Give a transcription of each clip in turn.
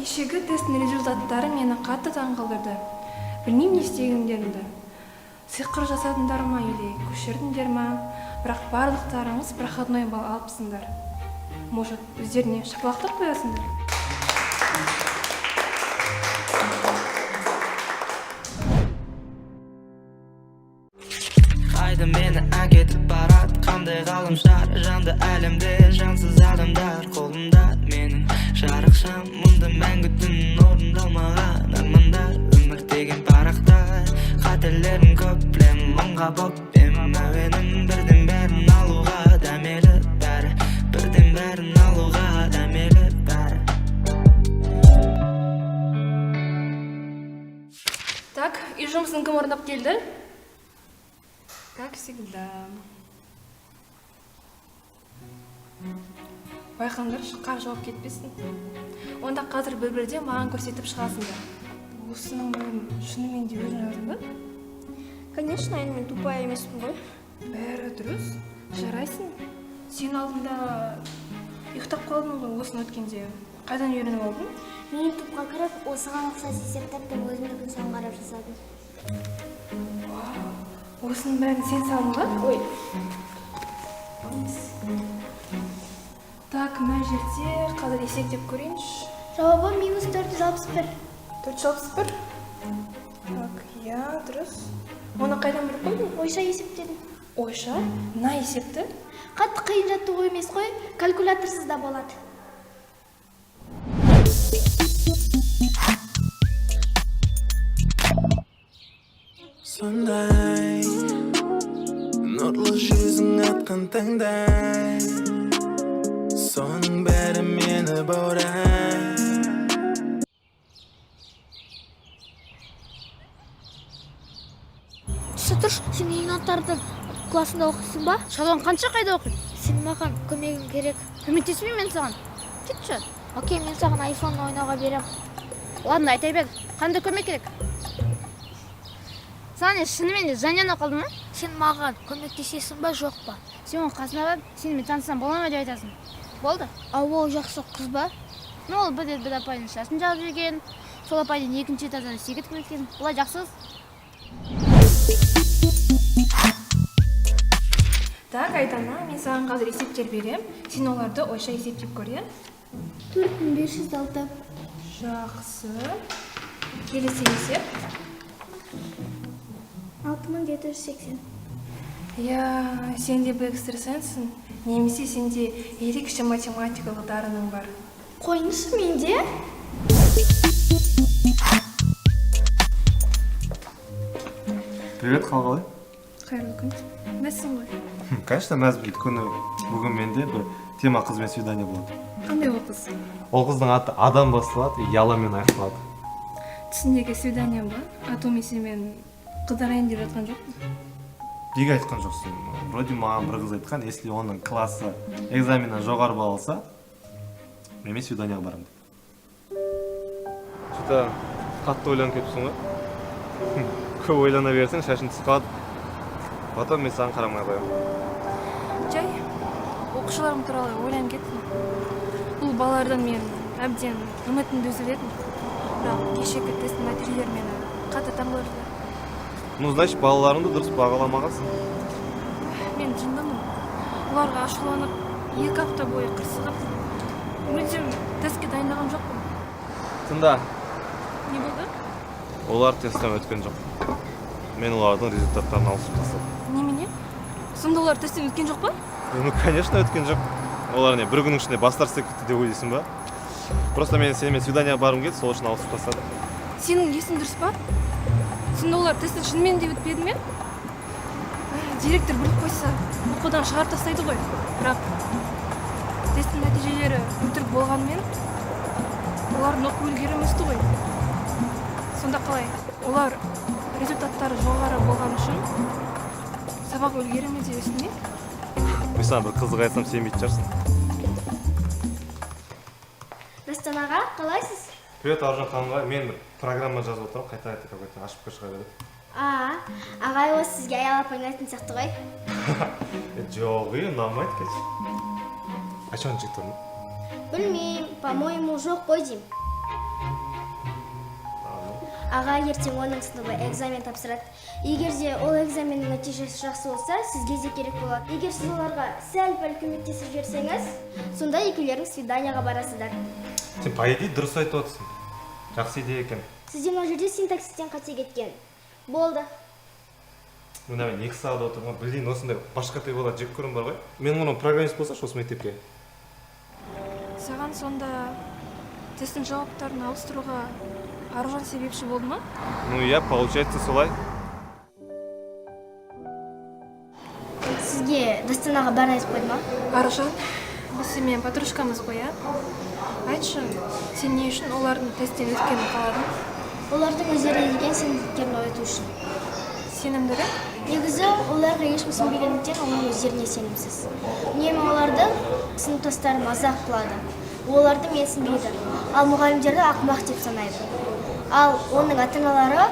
Кешегі тесттің результаттары мені қатты таңғалдырды. Білмеймін не істегендерімді. Сиқыр жасадыңдар ма или көшірдіңдер ма, бірақ барлықтарыңыз проходной балл алыпсыңдар. Может, өздеріне шапалақтап қоясыңдар? Қайда мені әкетіп барады, қандай ғаламшар, жанды әлемде жансыз адамдар қолында. Менің жарықшам мұнда мәңгі түн орындалмаған армандар. Өмір деген парақтай, қателерім көп білем, мыңға боп ем. Әуенім бірден бәрін алуға дәмелі бәрі, бірден бәрін алуға дәмелі бәрі. Так, үй жұмысын кім орындап келді? Как всегда. Байқаңдар, шыққан жауап кетпесін. Онда қазір бір-бірден маған көрсетіп шығасыңдар. Осының бәрін шынымен де өзің жаздың ба? Конечно, мен тупая емеспін ғой. Бәрі дұрыс. Жарайсың. Сен алдында ұйықтап қалдың ғой осыны өткенде. Қайдан үйреніп алдың? Мен ютубқа кіріп, осыған ұқсас есептептен өзімді сон қарап жасадым. Осының бәрін сен салдың ба? Ой. Так, мына жерде қазір есептеп көрейінші. Жауабы минус 461. 461? Так, я, дұрыс. Оны қайдан біліп қойдың? Ойша есептедім. Ойша? Мына есепті? Қатты қиын жаттығу емес қой, калькуляторсыз да болады. Сондай нұрлы жүзің атқан таңдай, соның бәрі мені баурай. Түсі тұрш, сен еңаттарды классында оқисың ба? Шалон қанша қайда оқиды? Сен маған көмегің керек. Көмектеспеймін мен саған. Кетші. Окей, мен саған айфон ойнауға берем. Ладно, айта бер. Қандай көмек керек? Саған шынымен де жаняна қалды ма? Сен маған көмектесесің ба, жоқ па? Сен оның қасына барып, сенімен танысам бола ма деп айтасың. Болды? Ал ол жақсы қыз ба? Ол бір апайдың шашын жалып жүрген, сол апайдың екінші этаждан секіріп кеткен. Бұлай жақсы қыз. Так, Айдана, мен саған қазір есептер берем. Сен оларды ойша есептеп көр, е? 4506. Жақсы. Келесі есеп. 6780. Я, сен де бір экстрасенсің, немесе сенде ерекше математикалық дарының бар. Қойыңшы менде? Привет, қалғалай? Қайырлы күн. Мәссің ғой? Конечно, мәз білді күні бүгін менде бір тема қызбен свидание болады. Қандай ол қыз? Ол қыздың аты Адам басталады, яламен аяқталады. Түсіндегі свидание ба? Атомесе мен қыдарайын деп жатқан жоқпын. Неге айтқан жоқсың? Вроде маған бір қыз айтқан, если оның классы экзаменнен жоғары балл алса, мен свиданиеға барамын деп. Что-то қатты ойланып кетіпсің ғой? Көп ойлана берсең, шашың түсіп қалады. Потом мен саған қарамай қоямын. Жай, оқушыларым туралы ойланып кеттім. Бұл балалардан мен әбден үмітімді үзіп едім. Бірақ кешегі тесттің нәтижелері мені қатты таңғалдырды. Ну, значит, балаларыңды дұрыс бағаламағансың. Мен жындымын. Оларға ашуланып, 2 апта бойы қырсығып, мүлдем тестке дайындаған жоқпын. Тыңда, Не болды? олар тесттен өткен жоқ. Мен олардың результаттарын алысып тастадым. Немене? Сонда олар тесттен өткен жоқ па? Ну, конечно, өткен жоқ. Олар не, бір күннің ішінде бастар секілді деп ойлайсың ба? Просто мен сенімен свиданиеға барғым келді, сол үшін алысып тастадым. Сенің есің дұрыс па? Сонда олар тесттен шынымен де өтпеді ме? Директор біліп қойса, оқудан шығарып тастайды ғой. Бірақ тесттің нәтижелері өтірік болғанымен, олардың оқу үлгері өсті ғой. Сонда қалай? Олар результаттары жоғары болған үшін сабақ үлгерімі де өсті ме? Мен саған бір қызық айтсам сенбейтін шығарсың. Дастан аға, қалайсыз? Привет, Аржан ханымға. Мен бір программа жазып отырмын, қайта какой-то ашып шыға береді. Ағай осы сізге аялап ойнайтын сияқты ғой. Жоқ, ұнамайды кетші. Қашан жеттің? Білмеймін, по-моему, жоқ қой деймін. Аға ертең оның сыныбы экзамен тапсырады. Егер де ол экзаменнің нәтижесі жақсы болса, сізге де керек болады. Егер сіз оларға сәл-пәл көмектесіп жіберсеңіз, сонда екеулеріңіз свиданияға барасыздар. Сен по идее дұрыс айтып отырсың. Жақсы идея екен. Сізде мына жерде синтаксистен қате кеткен. Болды. Мына мен 2 сағат отырмын, білдейін осындай башқатай болады жек көрім бар ғой. Мен оның программист болса, осы мектепке. Саған сонда тесттің жауаптарын ауыстыруға Аружан себепші болды ма? Ну я, получается солай. Сізге Дастанаға бәрін айтып қойды ма? Аружан, біз сенімен подружкамыз ғой, а? Айтшы, сен не үшін олардың тесттен өткенін қаладың? Олардың өздері деген сенімділіктерін ояту үшін. Сенімдірек? Негізі оларға ешкім сенбегендіктен оның өздеріне сенімсіз. Үнемі оларды сыныптастары мазақ қылады. Оларды менсінбейді, ал мұғалімдерді ақымақ деп санайды. Ал оның ата-аналары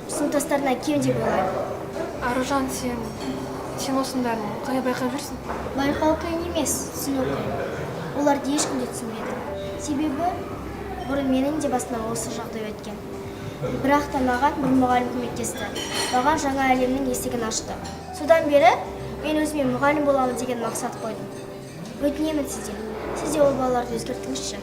сыныптастарына кем деп ойлайды. Аружан, сен осындарын қалай байқап жүрсің? Байқау қиын емес, түсіну қиын. Оларды ешкім де түсінбейді. Себебі бұрын менің де басымнан осы жағдай өткен. Бірақ та маған бір мұғалім көмектесті. Маған жаңа әлемнің есігін ашты. Содан бері мен өзіме мұғалім боламын деген мақсат қойдым. Өтінемін сізден. Сіз де ол балаларды өзгертіңізші.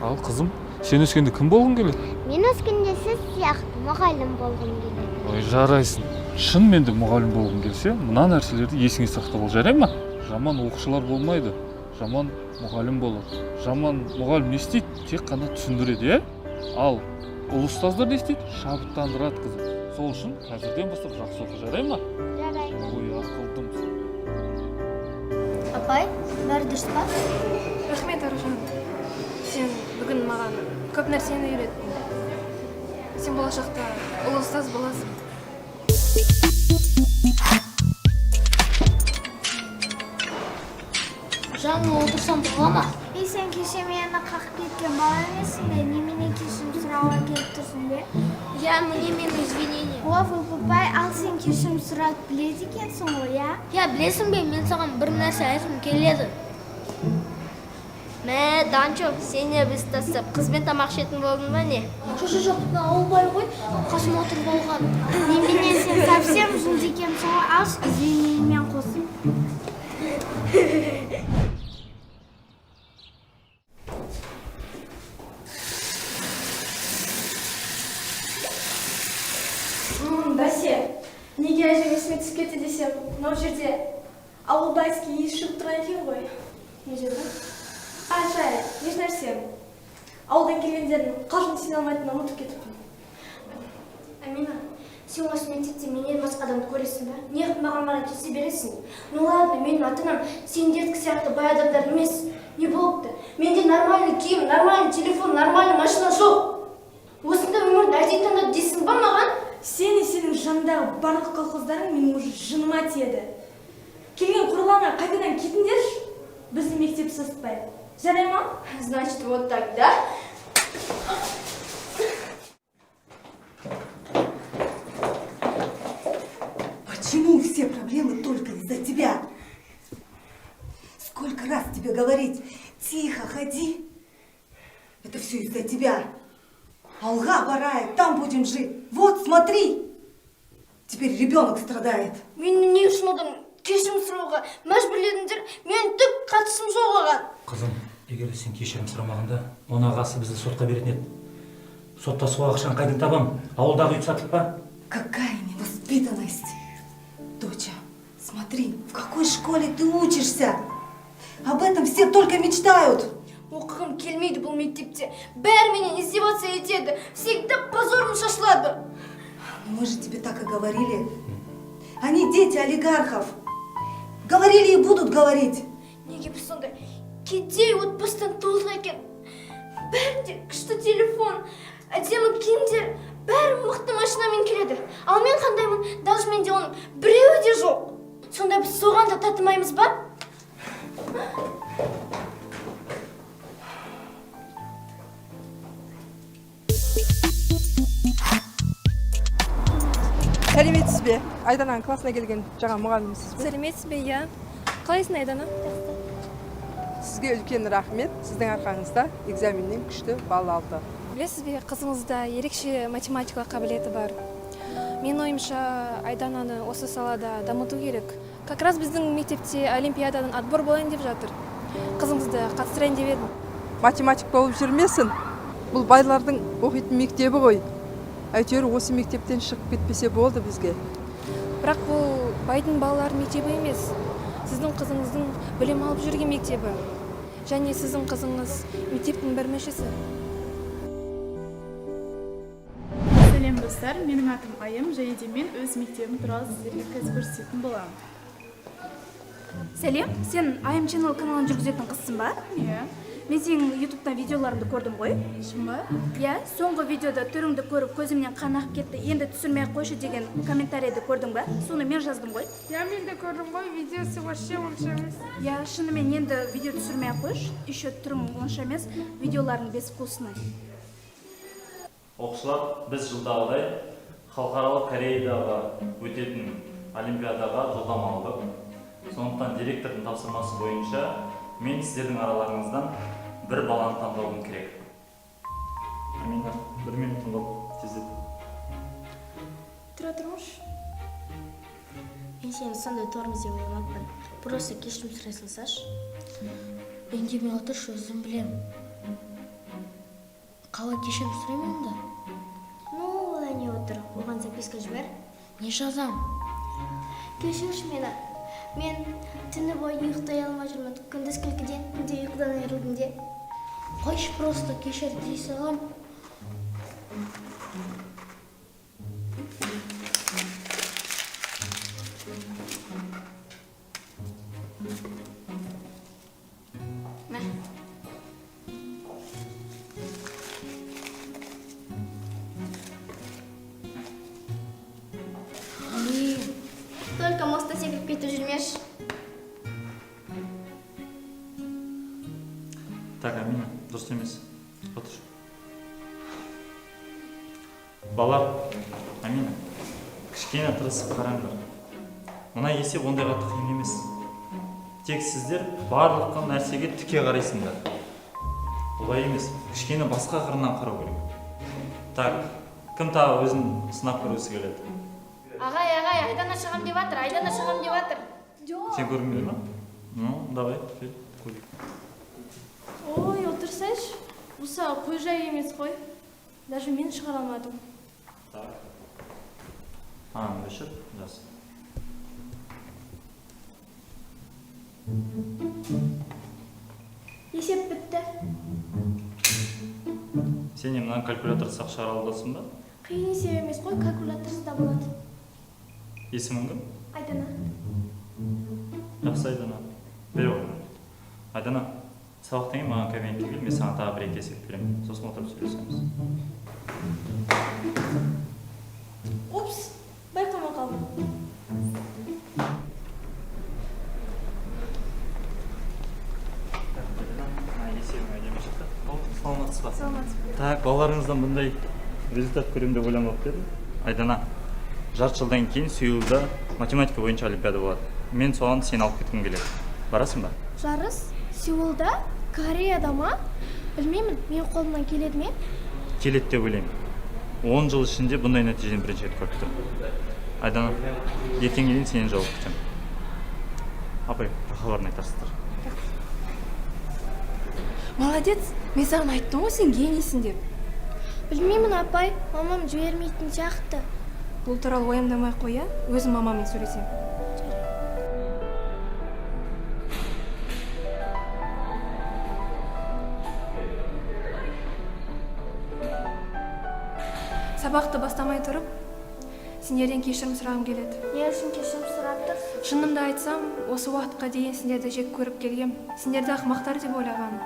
Ал қызым, сен өскенде кім болғың келеді? Мен өскенде сіз сияқты мұғалім болғым келеді. Ой, жарайсың. Шынымен де мұғалім болғың келсе, мына нәрселерді есіңе сақтап ал, жарай ма? Жаман оқушылар болмайды, жаман мұғалім болады. Жаман мұғалім не істейді? Тек қана түсіндіреді, Ал ұл ұстаздар не істейді? Шабыттандырады, қызым. Сол үшін қазірден бастап жақсы оқы, жарай ма? Жарайды. Ой, ақылдым. Апай, бәрі дұрыс па? Рахмет, Аружан. Сен бүгін маған көп нәрсені үйреттің. Сен болашақта ұлы ұстаз боласың. Жаным, отырсам бола ма? Сен кеше мені қақып кеткен бала емессің бе? Немене кешірім сұрауға келіп тұрсың бе? Я, мне извинения. Папай, ал сен кешірім сұрауды біледі екенсің ғой, я? Я, білесің бе, мен саған бір нәрсе айтқым келеді. Мә, Данчо, сен не біз тастап, қызбен тамақ ішетін болдың ба не? Жоқ, олбай ғой, қасыма отырып алған. Немене сен совсем жынды екенсің ғой, аш извинениемен қосып. Бәсе, неге әжем есіме түсіп кетті десем, мынау жерде ауылдайский иіс шығып тұрған екен ғой. Не жерде? Жай, еш нәрсе. Ауылдан келгендердің қалжың сене алмайтынын ұмытып кетіппін. Амина, сен осы мектепте менен басқа адамды көресің ба? Неғып маған қарай кесе бересің? Ну ладно, менің ата-анам сендердікі сияқты бай адамдар емес. Не болыпты? Менде нормальный киім, нормальный телефон, нормальный машина жоқ. Осында өмірді әдейі таңдады дейсің ба маған? Сен и сенің жанындағы барлық колхоздарың менің уже жыныма тиеді. Келген құрылаңа қайтадан кетіңдерші, біздің мектеп састпайды. Жарай ма? Значит, вот так, да? Почему все проблемы только из-за тебя? Сколько раз тебе говорить, тихо ходи. Это все из-за тебя. Алга барает, там будем жить. Вот, смотри. Теперь ребенок страдает. Мені не үшін одан кешірім сұрауға мәжбүрледіңдер? Мен түк қатысым жоқ оған. Қызым, егер сен кешірім сұрамағанда, оның ағасы бізді сотқа беретін еді. Сотта суға ақшаны қайдан табам? Ауылдағы үй сатылып па? Какая невоспитанность. Доча, смотри, в какой школе ты учишься? Об этом все только мечтают. Оқығым келмейді бұл мектепте. Бәрі менен издеваться етеді. Всегда позорым шашылады. Мы же тебе так и говорили. Они дети олигархов. Говорили и будут говорить. Неге біз сондай кедей отбасыдан туылған екен? Бәрінде күшті телефон, әдемі киімдер, бәрі мықты машинамен келеді. Ал мен қандаймын? Даже менде оның біреуі де жоқ. Сонда біз соған да татымаймыз ба? Сәлеметсіз бе? Айдананың классына келген жаңа мұғалімсіз бе? Сәлеметсіз бе, иә? Қалайсың, Айдана? Сізге үлкен рахмет. Сіздің арқаңызда экзаменнен күшті балл алды. Білесіз бе, қызыңызда ерекше математика қабілеті бар. Мен ойымша, Айдананы осы салада дамыту керек. Как раз біздің мектепте олимпиададан отбор болайын деп жатыр. Қызыңызды қатыстырайын деп едім. Математик болып жүрмесін. Бұл байлардың оқитын мектебі ғой. Әйтеуір осы мектептен шығып кетпесе болды бізге. Бірақ бұл байдың балалар мектебі емес. Сіздің қызыңыздың білім алып жүрген мектебі. Және сіздің қызыңыз мектептің бір мүшесі. Сәлем достар, менің атым Айым, және де мен өз мектебім туралы сіздерге қазір көрсететін боламын. Сәлем, сен Айым Channel каналын жүргізетін қызсың ба? Иә. Мен сенің ютубтан видеоларыңды көрдім ғой. Шын ба? Иә, соңғы видеода түріңді көріп көзімнен қан ағып кетті, енді түсірмей қойшы деген комментарийді көрдің ба? Соны мен жаздым ғой. Я мен де көрдім ғой, видеосы вообще онша емес. Иә, шынымен енді видео түсірмей қойш, еще түрің онша емес, видеоларың безвкусный. Оқушылар, біз жылдағыдай халықаралық Кореядағы өтетін олимпиадаға жолдама алдық. Сондықтан директордың тапсырмасы бойынша мен сіздердің араларыңыздан бір баланы таңдауым керек. Амина, 1 минут тыңдап тездет. Тұра тұрыңыз. Мен сені сондай тормоз деп ойламаппын. Просто кешірім сұрай салсашы. Үндемей отыршы, өзім білем. Қалай кешірім сұраймын онда? Ну, олай не отыр. Оған записка жібер. Не жазам? Кешірші мені. Мен түні бойы ұйықтай алмай жүрмін. Күндіз күлкіден, күнде ұйқыдан айырылдым де. Қойшы просто кешір дей салам. Только мостта секіріп кетіп жүрмеш. Так, Амина, дұрыс емес. Отыр. Балар, Амина, кішкене тырысып қараңдар. Мына есеп ондайға қиын емес. Тек сіздер барлық нәрсеге тіке қарайсыңдар. Олай емес, кішкене басқа қырынан қарау керек. Так, кім тағы өзін сынап көргісі келеді? Ағай, Айдана шығам деп атыр, Айдана шығам деп атыр. Сен көргің келе ма? Ну, давай, көрейік. Ой, отырсайш, осы қой жай емес қой. Даже мен шығара алмадым. Так. Өшір, жаз. Есеп бітті. Сен мынаны калькулятор сақ шығара аласың ба? Қиын есеп емес қой, калькуляторсыз да болады. Есімің кім? Айдана. Жақсы, Айдана. Бер оған. Айдана, сабақтан кейін маған кабинетке кел, мен саған тағы 1-2 есеп беремін. Сосын отырып сөйлесеміз. Упс, байқамай қалдым. Есебің әдемі шықты. Саламатсыз ба? Саламатсыз. Так, балаларыңыздан бұндай результат көремін деп ойламап едім. Айдана, жарты жылдан кейін Сеулда математика бойынша олимпиада болады. Мен соған сені алып кеткім келеді. Барасың ба? Жарыс? Сеулда? Кореяда ма? Білмеймін, мен қолымнан келеді ме? Келеді деп ойлаймын. 10 жыл ішінде бұндай нәтижені бірінші рет көріп тұрмын. Айдана, ертеңге дейін сенен жауап күтемін. Апай, хабарын айтарсыздар. Молодец, мен саған айттым ғой, сен генийсің деп. Білмеймін, апай, мамам жібермейтін сияқты. Бұл туралы уайымдамай қоя, өзім мамамен сөйлесем. Сабақты бастамай тұрып, сендерден кешірім сұрағым келеді. Не үшін кешірім сұрап тұр? Шынымды айтсам, осы уақытқа дейін сендерді жек көріп келгем, сендерді ақымақтар деп ойлағам.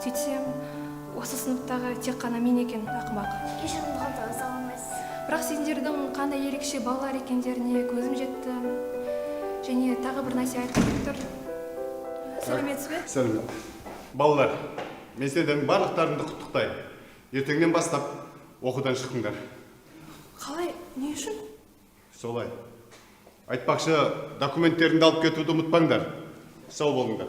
Сөйтсем, осы сыныптағы тек қана мен екен ақымақ. Кешірімді қалтаға сала алмайсыз. Бірақ сендердің қандай ерекше балалар екендеріне көзім жетті. Және тағы бір нәрсе айтып тұр. Сәлеметсіз бе? Сәлемет. Балалар, мен сендердің барлықтарыңды құттықтаймын. Ертеңнен бастап оқудан шықтыңдар. Қалай? Не үшін? Солай. Айтпақшы, документтеріңді алып кетуді ұмытпаңдар. Сау болыңдар.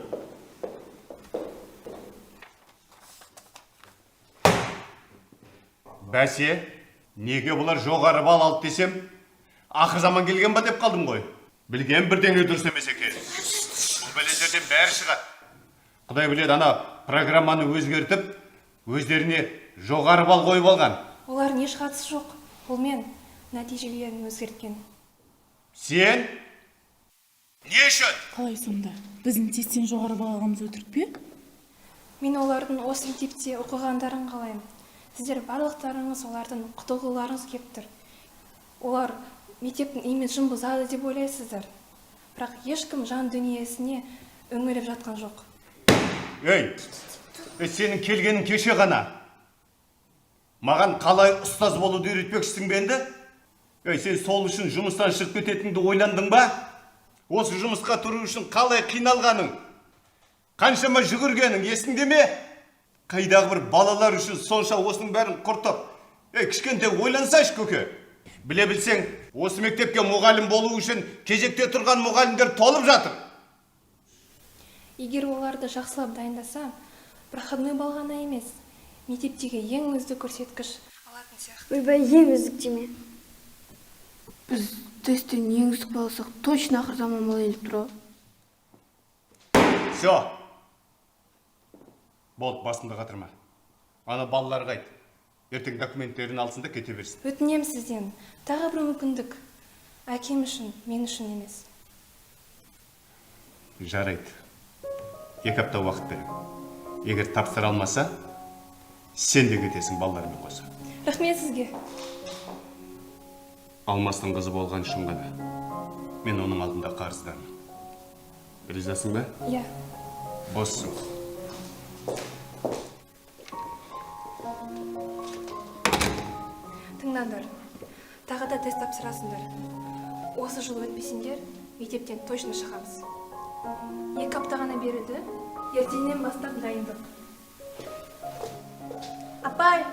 Бәсе, неге бұлар жоғары бал алды десем, ақыр заман келген ба деп қалдым ғой. Білген бірдеңе дұрыс емес екен. Бұл бәлендерден бәрі шығады. Құдай біледі, ана программаны өзгертіп, өздеріне жоғары бал қойып алған. Олардың еш қатысы жоқ. Ол мен нәтижелерін өзгерткен. Сен? Не үшін? Қалай сонда? Біздің тесттен жоғары бал алғанымыз өтірік пе? Мен олардың осы мектепте оқығандарын қалаймын. Сіздер барлықтарыңыз олардың құтылғыларыңыз кеп тұр. Олар мектептің имиджін бұзады деп ойлайсыздар. Бірақ ешкім жан дүниесіне үңіліп жатқан жоқ. Ей, сенің келгенің кеше ғана. Маған қалай ұстаз болуды үйретпекшісің бе енді? Ей, сен сол үшін жұмыстан шығып кететініңді ойландың ба? Осы жұмысқа тұру үшін қалай қиналғаның? Қаншама жүгіргенің есіңде ме? Қайдағы бір балалар үшін сонша осының бәрін құртып. Ей, кішкентай ойлансайшы көке. Біле білсең, осы мектепке мұғалім болу үшін кезекте тұрған мұғалімдер толып жатыр. Егер оларды жақсылап дайындасам, проходной бал ғана емес, мектептегі ең үздік көрсеткіш алатын сияқты. Ойбай, ең үздік деме. Біз тесттен ең үздік болсақ, точно ақыр заман болайын деп тұр. Все. Болды, басымды қатырма. Ана балаларға айт. Ертең документтерін алсын да кете берсін. Өтінем сізден, тағы бір мүмкіндік. Әкем үшін, мен үшін емес. Жарайды. 2 апта уақыт берем. Егер тапсыра алмаса, сен де кетесің балалармен қоса. Рахмет сізге. Алмастың қызы болған үшін ғана. Мен оның алдында қарыздармын. Ризасың ба? Иә. Боссың. Тыңдандар. Тағы да тест тапсырасыңдар. Осы жыл өтпесеңдер, мектептен точно шығамыз. 2 апта ғана берілді. Ертеңнен бастап дайындық. Апай!